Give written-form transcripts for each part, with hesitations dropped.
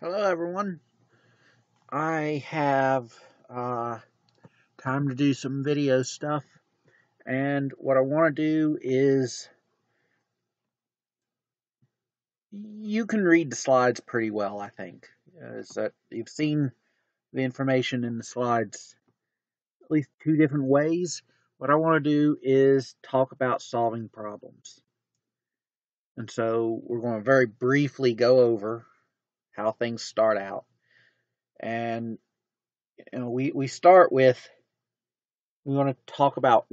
Hello, everyone. I have time to do some video stuff, and what I want to do is you can read the slides pretty well, I think. Is that you've seen the information in the slides at least two different ways. What I want to do is talk about solving problems. And so we're going to very briefly go over how things start out. And we start with we want to talk about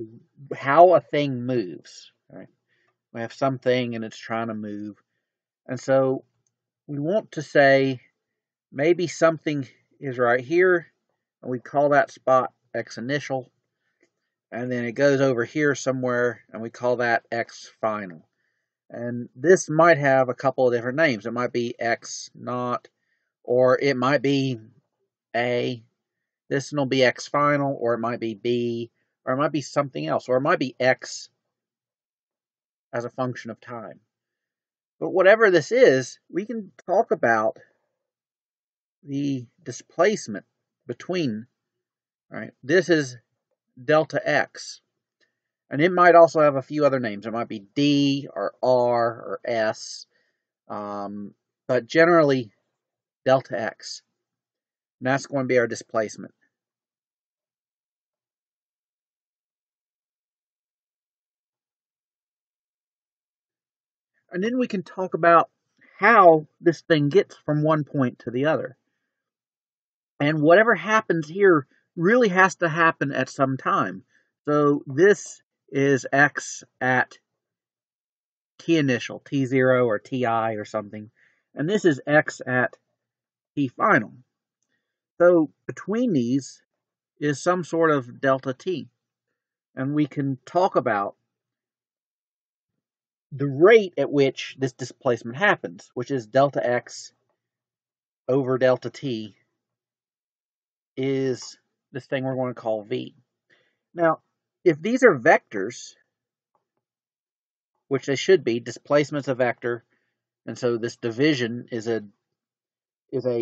how a thing moves. Right? We have something and it's trying to move. And so we want to say maybe something is right here, and we call that spot X initial. And then it goes over here somewhere, and we call that X final. And this might have a couple of different names. It might be X naught, or it might be A. This one will be X final, or it might be B, or it might be something else, or it might be X as a function of time. But whatever this is, we can talk about the displacement between, right? This is delta x. And it might also have a few other names. It might be D or R or S. But generally, delta x. And that's going to be our displacement. And then we can talk about how this thing gets from one point to the other. And whatever happens here really has to happen at some time. So this is x at t initial, t0 or ti or something. And this is x at t final. So between these is some sort of delta t. And we can talk about the rate at which this displacement happens, which is delta x over delta t, is this thing we're going to call v. Now, if these are vectors, which they should be, displacement's a vector, and so this division is a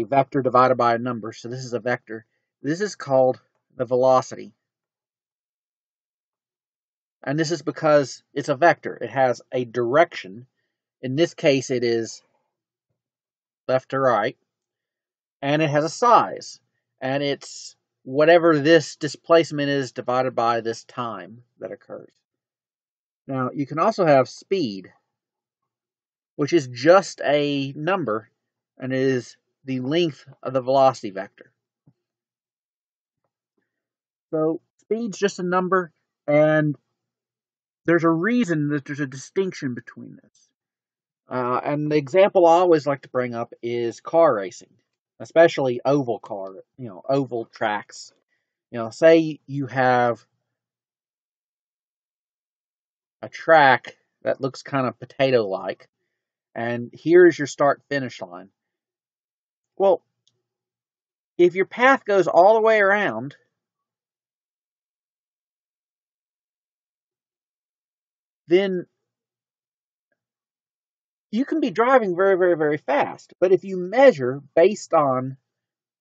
vector divided by a number, so this is a vector. This is called the velocity. And this is because it's a vector. It has a direction. In this case, it is left to right. And it has a size. And it's whatever this displacement is divided by this time that occurs. Now, you can also have speed, which is just a number, and it is the length of the velocity vector. So speed's just a number, and there's a reason that there's a distinction between this. And the example I always like to bring up is car racing, especially oval oval tracks. Say you have a track that looks kind of potato-like, and here's your start-finish line. Well, if your path goes all the way around, then you can be driving very, very, very fast. But if you measure based on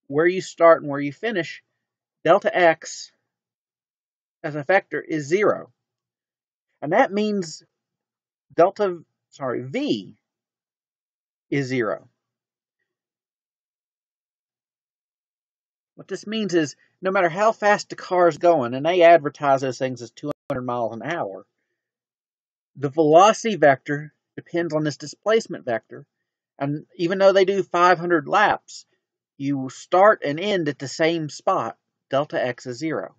where you start and where you finish, delta x as a vector is 0. And that means v is 0. What this means is no matter how fast the car is going, and they advertise those things as 200 miles an hour, the velocity vector depends on this displacement vector. And even though they do 500 laps, you start and end at the same spot. Delta x is 0.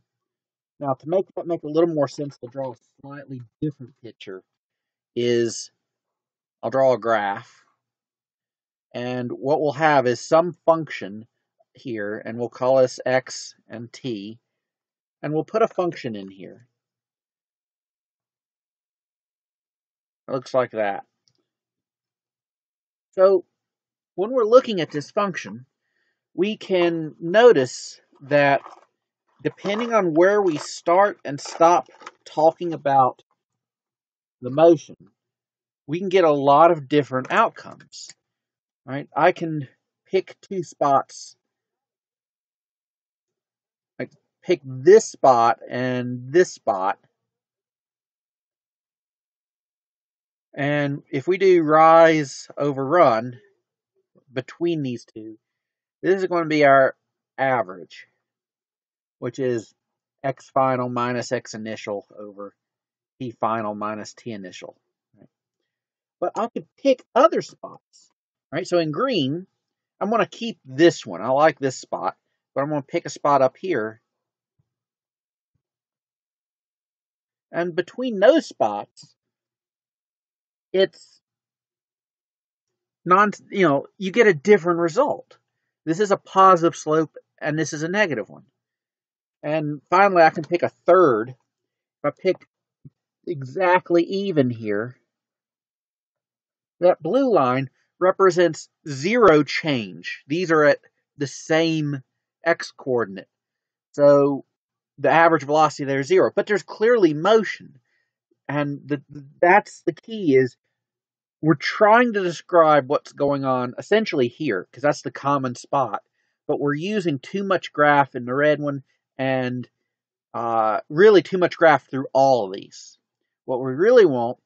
Now, to make that make a little more sense, we'll draw a slightly different picture. I'll draw a graph. And what we'll have is some function here, and we'll call this x and t. And we'll put a function in here. It looks like that. So when we're looking at this function, we can notice that depending on where we start and stop talking about the motion, we can get a lot of different outcomes. Right? I can pick two spots, like pick this spot and this spot. And if we do rise over run between these two, this is going to be our average, which is x final minus x initial over t final minus t initial. Right? But I could pick other spots. Right? So in green, I'm going to keep this one. I like this spot, but I'm going to pick a spot up here. And between those spots, it's you get a different result. This is a positive slope, and this is a negative one. And finally, I can pick a third. If I pick exactly even here, that blue line represents zero change. These are at the same x coordinate. So the average velocity there is zero. But there's clearly motion. And that's the key is we're trying to describe what's going on essentially here, because that's the common spot. But we're using too much graph in the red one and really too much graph through all of these. What we really want,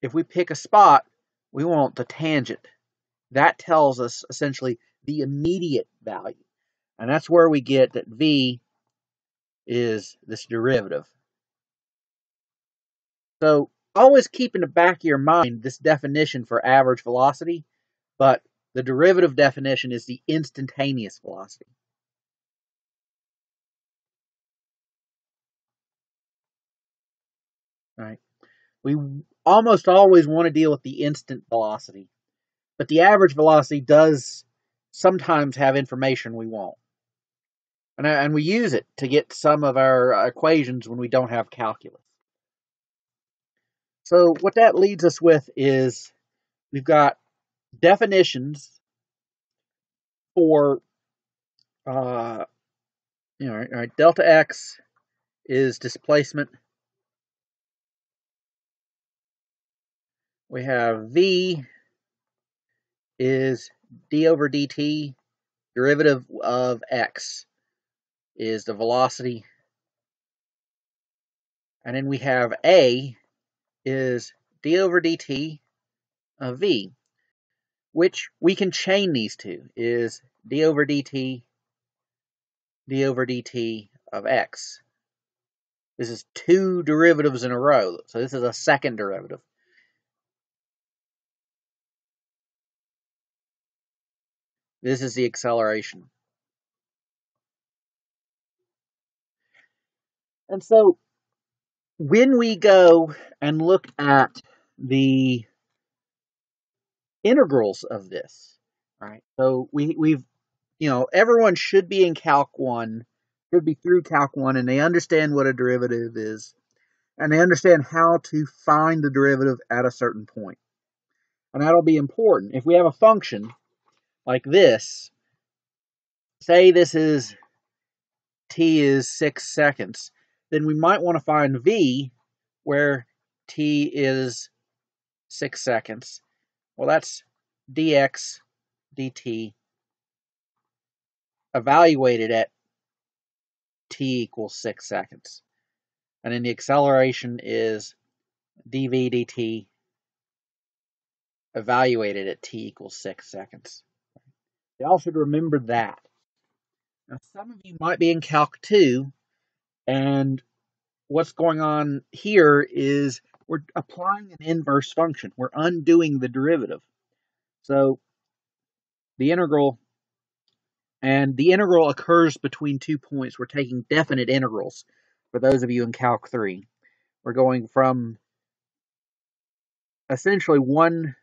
if we pick a spot, we want the tangent. That tells us essentially the immediate value. And that's where we get that v is this derivative. So always keep in the back of your mind this definition for average velocity, but the derivative definition is the instantaneous velocity. Right? We almost always want to deal with the instant velocity, but the average velocity does sometimes have information we want. And we use it to get some of our equations when we don't have calculus. So what that leads us with is we've got definitions for, right, delta x is displacement. We have v is d over dt, derivative of x is the velocity. And then we have a is d over dt of v, which we can chain these two, is d over dt of x. This is two derivatives in a row, so this is a second derivative. This is the acceleration. And so when we go and look at the integrals of this, right? So we've everyone should be in Calc 1, should be through Calc 1, and they understand what a derivative is, and they understand how to find the derivative at a certain point. And that'll be important. If we have a function like this, say this is t is 6 seconds, then we might want to find v where t is 6 seconds. Well, that's dx dt evaluated at t equals 6 seconds. And then the acceleration is dv dt evaluated at t equals 6 seconds. Y'all should remember that. Now, some of you might be in Calc 2, and what's going on here is we're applying an inverse function. We're undoing the derivative. So the integral occurs between 2 points. We're taking definite integrals for those of you in Calc 3. We're going from essentially one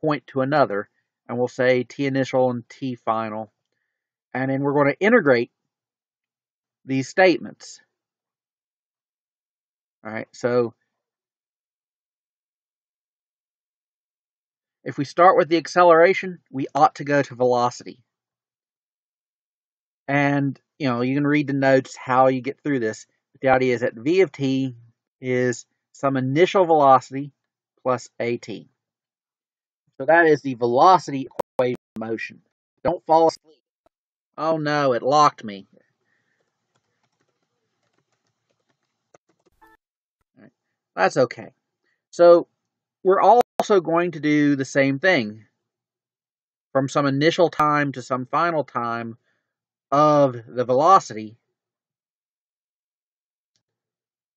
point to another, and we'll say t initial and t final. And then we're going to integrate these statements. All right, so if we start with the acceleration, we ought to go to velocity. And, you can read the notes how you get through this. But the idea is that v of t is some initial velocity plus at. So that is the velocity equation of motion. Don't fall asleep. Oh no, it locked me. That's okay. So we're also going to do the same thing from some initial time to some final time of the velocity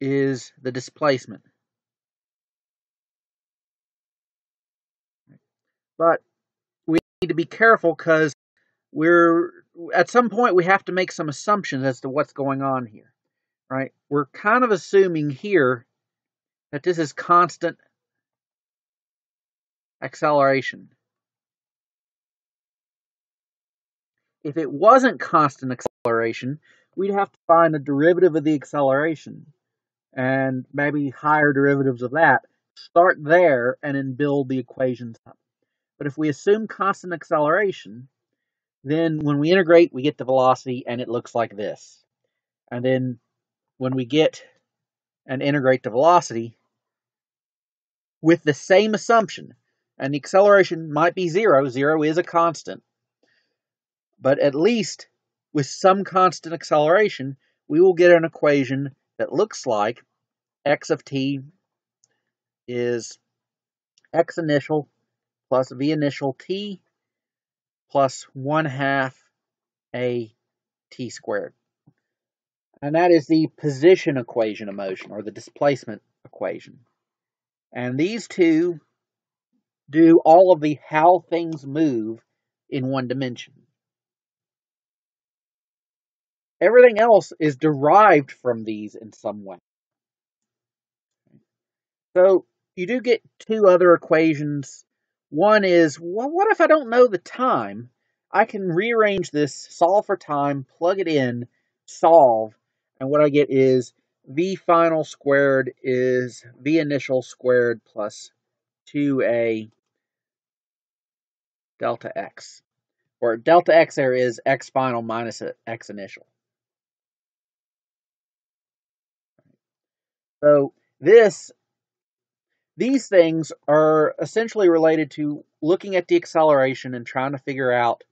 is the displacement. But we need to be careful because we're at some point we have to make some assumptions as to what's going on here, right? We're kind of assuming here that this is constant acceleration. If it wasn't constant acceleration, we'd have to find a derivative of the acceleration and maybe higher derivatives of that. Start there and then build the equations up. But if we assume constant acceleration, then when we integrate, we get the velocity and it looks like this. And then when we get and integrate the velocity with the same assumption, and the acceleration might be zero, zero is a constant, but at least with some constant acceleration, we will get an equation that looks like x of t is x initial plus v initial t plus 1/2 a t squared. And that is the position equation of motion, or the displacement equation. And these two do all of the how things move in one dimension. Everything else is derived from these in some way. So you do get two other equations. One is, well, what if I don't know the time? I can rearrange this, solve for time, plug it in, solve, and what I get is v final squared is v initial squared plus 2a delta x. Or delta x there is x final minus x initial. So these things are essentially related to looking at the acceleration and trying to figure out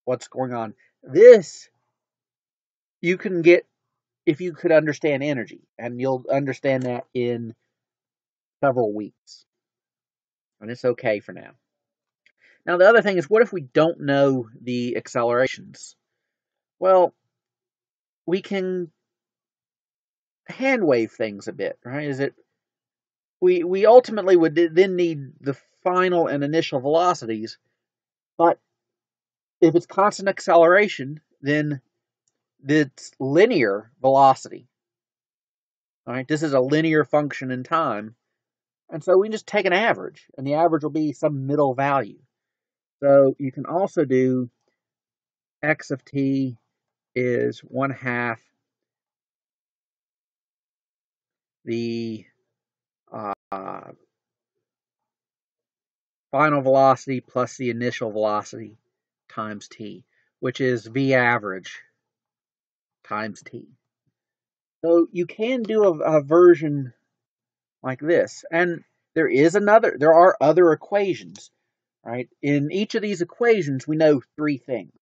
what's going on. This you can get if you could understand energy, and you'll understand that in several weeks. And it's okay for now. Now, the other thing is, what if we don't know the accelerations? Well, we can hand wave things a bit, right? Is it we ultimately would then need the final and initial velocities, but if it's constant acceleration, then it's linear velocity. All right, this is a linear function in time, and so we can just take an average, and the average will be some middle value. So you can also do x of t is 1/2 the final velocity plus the initial velocity times t, which is v average times t. So you can do a version like this, and there are other equations, right? In each of these equations, we know three things.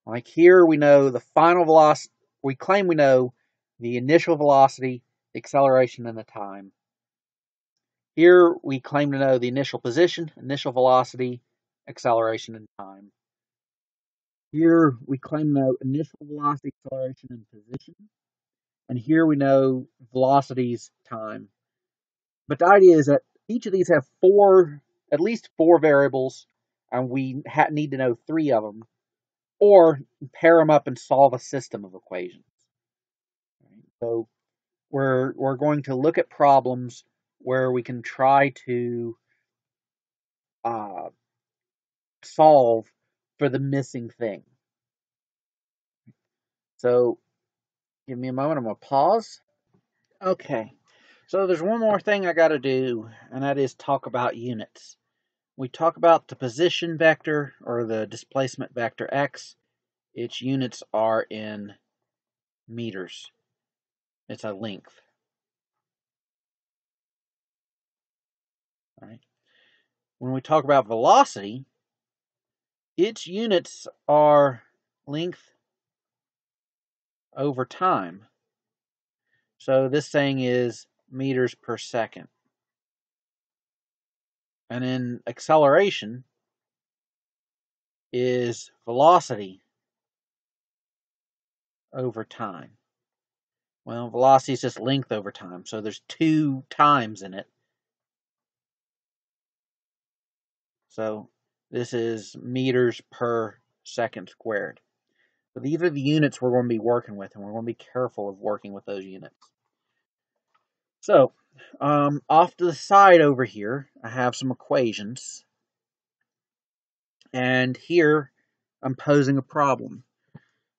Like here, we know the final velocity. We claim we know the initial velocity, the acceleration, and the time. Here, we claim to know the initial position, initial velocity, acceleration, and time. Here, we claim to know initial velocity, acceleration, and position. And here we know velocities, time. But the idea is that each of these have at least four variables, and we need to know three of them, or pair them up and solve a system of equations. So we're going to look at problems where we can try to solve for the missing thing. So give me a moment. I'm going to pause. Okay. So there's one more thing I got to do, and that is talk about units. We talk about the position vector, or the displacement vector x. Its units are in meters. It's a length. All right. when we talk about velocity, its units are length over time. So this thing is meters per second. And then acceleration is velocity over time. Well, velocity is just length over time, so there's 2 times in it. So this is meters per second squared. So these are the units we're going to be working with, and we're going to be careful of working with those units. So off to the side over here, I have some equations. And here, I'm posing a problem.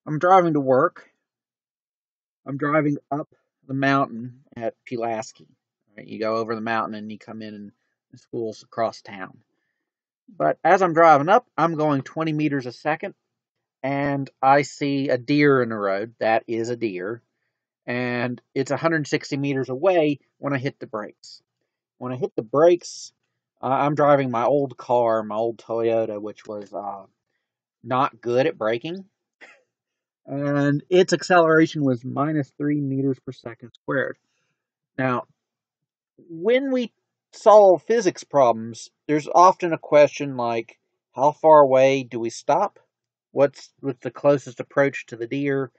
I'm driving to work. I'm driving up the mountain at Pulaski. Right? You go over the mountain and you come in, and the school's across town. But as I'm driving up, I'm going 20 meters a second, and I see a deer in the road. That is a deer. And it's 160 meters away when I hit the brakes. When I hit the brakes, I'm driving my old car, my old Toyota, which was not good at braking. And its acceleration was minus 3 meters per second squared. Now, when we solve physics problems, there's often a question like, how far away do we stop? What's the closest approach to the deer?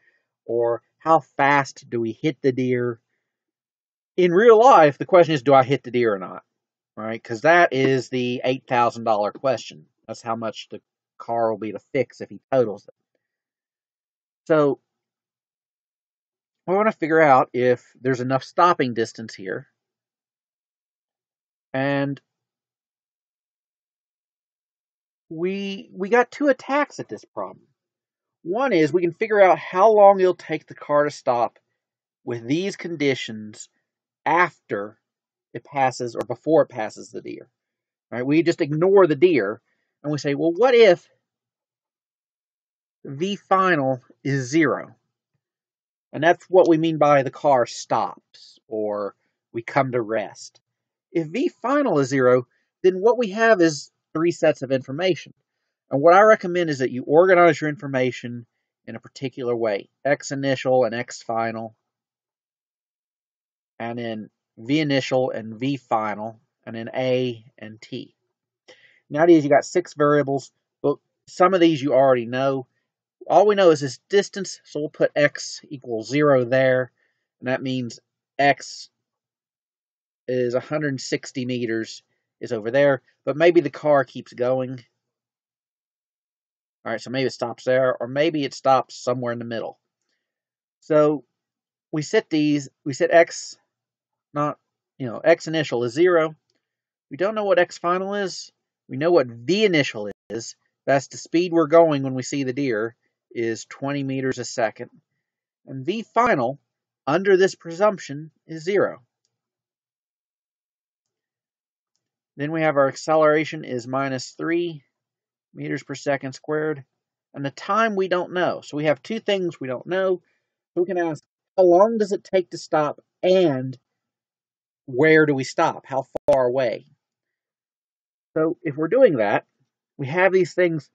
Or how fast do we hit the deer? In real life, the question is, do I hit the deer or not? Right? Because that is the $8,000 question. That's how much the car will be to fix if he totals it. So we want to figure out if there's enough stopping distance here. And we got 2 attacks at this problem. One is we can figure out how long it'll take the car to stop with these conditions after it passes or before it passes the deer. Right? We just ignore the deer and we say, well, what if V final is 0? And that's what we mean by the car stops or we come to rest. If V final is 0, then what we have is 3 sets of information. And what I recommend is that you organize your information in a particular way. X initial and X final, and then V initial and V final, and then A and T. Nowadays you got 6 variables, but some of these you already know. All we know is this distance, so we'll put X equals 0 there, and that means X is 160 meters is over there, but maybe the car keeps going. All right, so maybe it stops there, or maybe it stops somewhere in the middle. So we set X, not, X initial is 0. We don't know what X final is. We know what V initial is. That's the speed we're going when we see the deer, is 20 meters a second. And V final, under this presumption, is 0. Then we have our acceleration is minus 3 meters per second squared. And the time we don't know. So we have 2 things we don't know. We can ask, how long does it take to stop, and where do we stop? How far away? So if we're doing that, we have these things,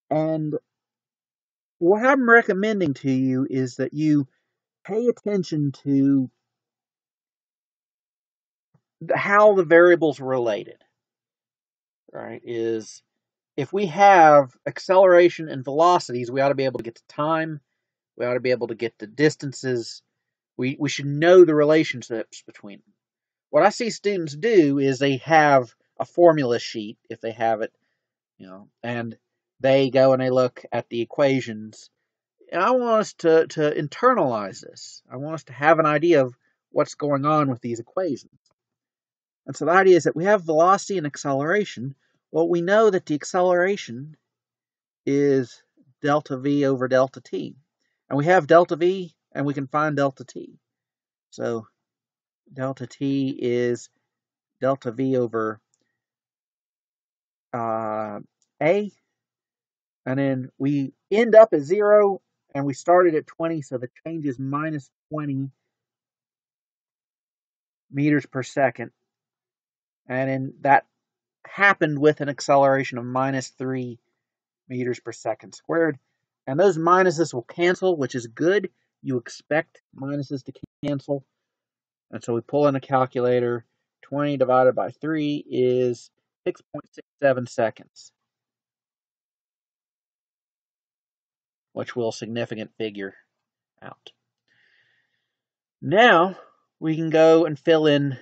and what I'm recommending to you is that you pay attention to how the variables are related. Right? Is if we have acceleration and velocities, we ought to be able to get to time. We ought to be able to get to distances. We should know the relationships between them. What I see students do is they have a formula sheet, if they have it, and they go and they look at the equations. And I want us to internalize this. I want us to have an idea of what's going on with these equations. And so the idea is that we have velocity and acceleration. Well, we know that the acceleration is delta V over delta T. And we have delta V, and we can find delta T. So delta T is delta V over A. And then we end up at 0, and we started at 20, so the change is minus 20 meters per second. And then that happened with an acceleration of minus 3 meters per second squared. And those minuses will cancel, which is good. You expect minuses to cancel. And so we pull in a calculator. 20 divided by 3 is 6.67 seconds, which will significant figure out. Now we can go and fill in.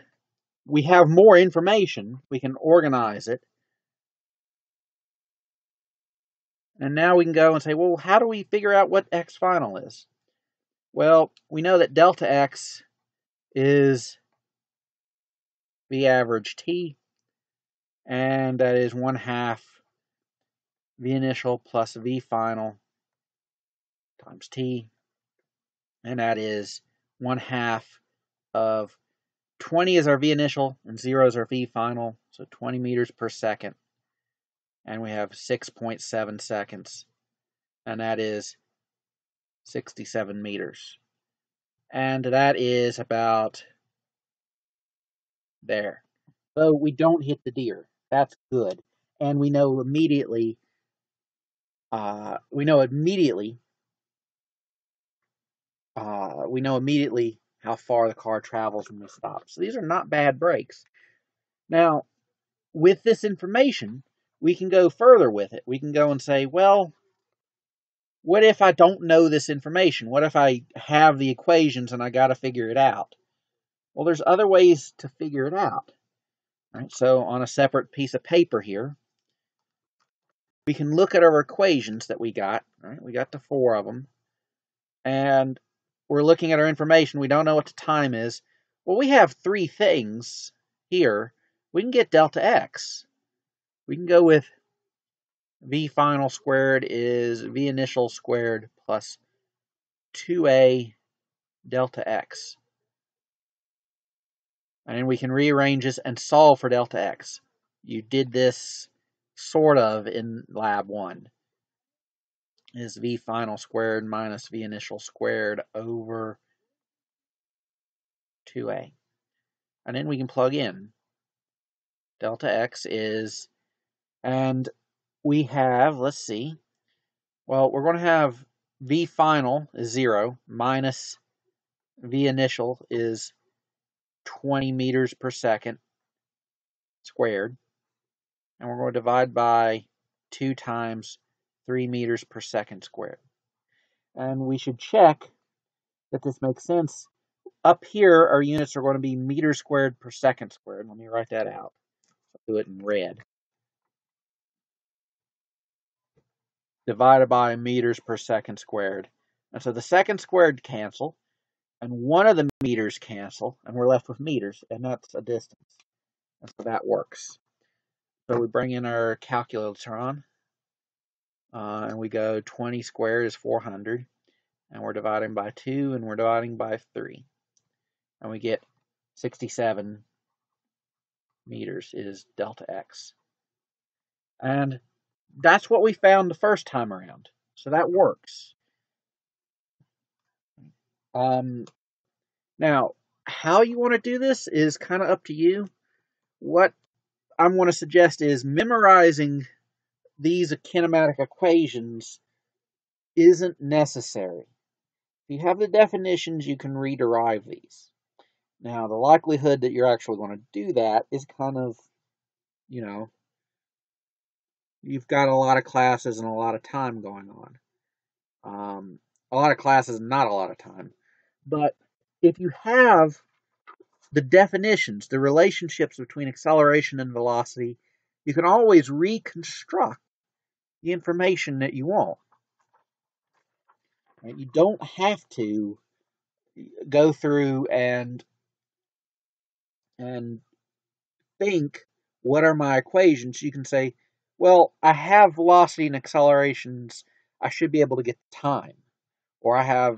We have more information. We can organize it. And now we can go and say, well, how do we figure out what x final is? Well, we know that delta x is v average t, and that is 1/2 v initial plus v final times t, and that is 1/2 of 20 is our v initial and 0 is our v final, so 20 meters per second, and we have 6.7 seconds, and that is 67 meters. And that is about there. So we don't hit the deer. That's good. And we know immediately, how far the car travels when we stop. So these are not bad breaks. Now, with this information, we can go further with it. We can go and say, well, what if I don't know this information? What if I have the equations and I got to figure it out? Well, there's other ways to figure it out. Right? So on a separate piece of paper here, we can look at our equations that we got. Right? We got the 4 of them. And we're looking at our information. We don't know what the time is. Well, we have 3 things here. We can get delta x. We can go with v final squared is v initial squared plus 2a delta x. And then we can rearrange this and solve for delta x. You did this sort of in lab 1. Is v final squared minus v initial squared over 2a. And then we can plug in. Delta x is, and we have, let's see, well, we're going to have v final is 0 minus v initial is 20 meters per second squared. And we're going to divide by 2 times 3 meters per second squared. And we should check that this makes sense. Up here, our units are going to be meters squared per second squared. Let me write that out. I'll do it in red. Divided by meters per second squared. And so the second squared cancel, and one of the meters cancel, and we're left with meters, and that's a distance. And so that works. So we bring in our calculator on, and we go 20 squared is 400, and we're dividing by 2, and we're dividing by 3. And we get 67 meters is delta x. And that's what we found the first time around. So that works. Now, how you want to do this is kind of up to you. What I'm going to suggest is memorizing these kinematic equations isn't necessary. If you have the definitions, you can rederive these. Now, the likelihood that you're actually going to do that is kind of, you've got a lot of classes and a lot of time going on. A lot of classes, not a lot of time. But if you have the definitions, the relationships between acceleration and velocity, you can always reconstruct the information that you want. Right? You don't have to go through and think, what are my equations? You can say, well, I have velocity and accelerations. I should be able to get the time. Or I have,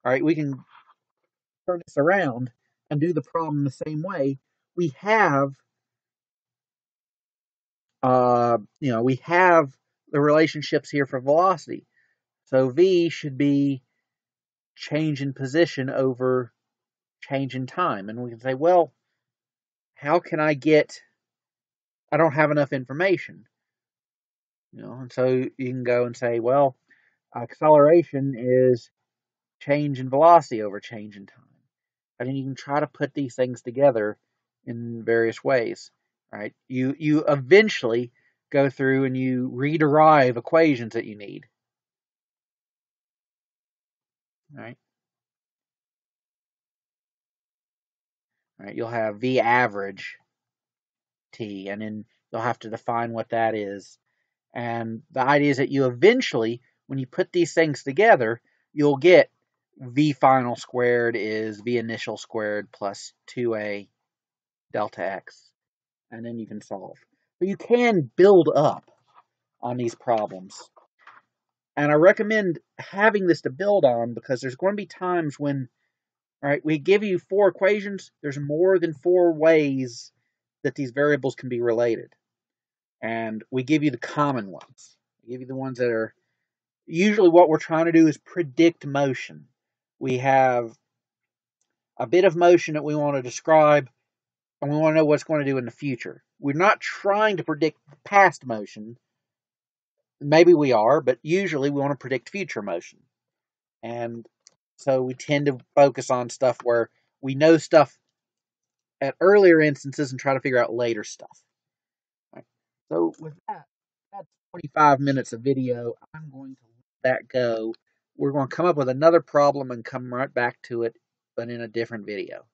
all right, we can turn this around and do the problem the same way. We have, we have the relationships here for velocity. So v should be change in position over change in time. And we can say, well, how can I get I don't have enough information. And so you can go and say, well, acceleration is change in velocity over change in time. And then you can try to put these things together in various ways, right? You eventually go through and you rederive equations that you need, right? Right? You'll have V average T, and then you'll have to define what that is. And the idea is that you eventually, when you put these things together, you'll get V final squared is V initial squared plus 2A delta X. And then you can solve. But you can build up on these problems. And I recommend having this to build on because there's going to be times when, all right, we give you 4 equations. There's more than 4 ways that these variables can be related. And we give you the common ones. We give you the ones that are usually what we're trying to do is predict motion. We have a bit of motion that we want to describe, and we want to know what it's going to do in the future. We're not trying to predict past motion. Maybe we are, but usually we want to predict future motion. And so we tend to focus on stuff where we know stuff at earlier instances and try to figure out later stuff. Right. So with that, that's 25 minutes of video. I'm going to let that go. We're going to come up with another problem and come right back to it, but in a different video.